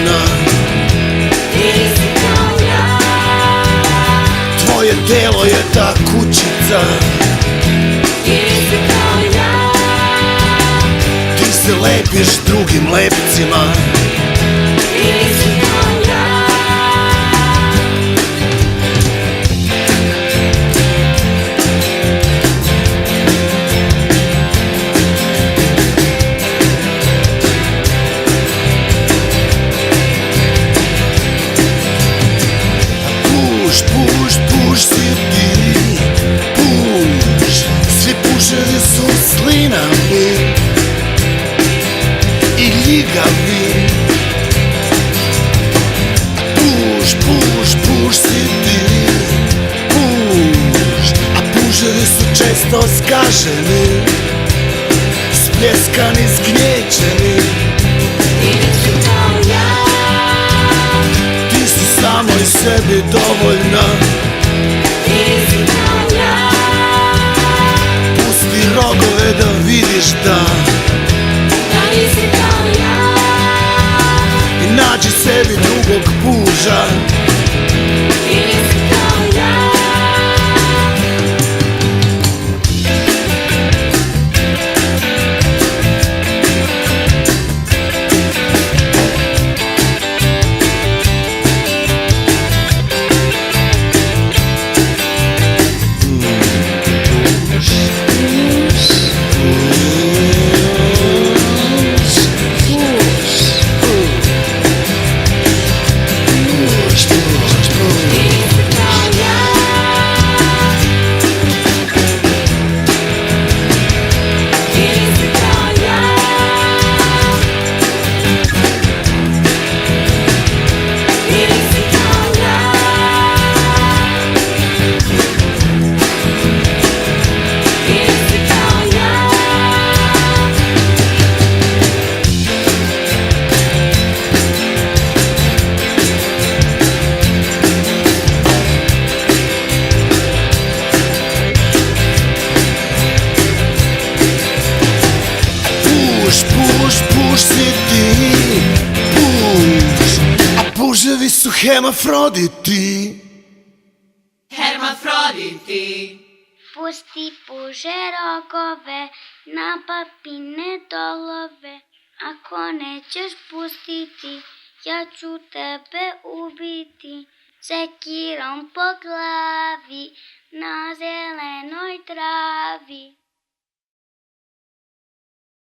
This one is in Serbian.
dovoljna. Ti si kao ja. Tvoje telo je ta kućica. Ti si kao ja. Ti se lepiš drugim lepcima. Ti si kao ja. Puš si ti, puš. Svi puševi su slinavi i ljigavi. Puš si ti, puš. A puševi su često skaženi, spljeskani, zgnječeni. Ti si kao ja. Ti si samoj sebi dovoljna. Ti si kao ja. Pusti rogove da vidiš da Ti si kao ja. i nađi sebi drugog puža. Ti si kao ja. Puš si ti, puš. A puževi su hermafroditi. Hermafroditi. Pusti puže rogove, na papine dolove. Ako nećeš pustiti, ja ću tebe ubiti. Sekirom po glavi, na zelenoj travi.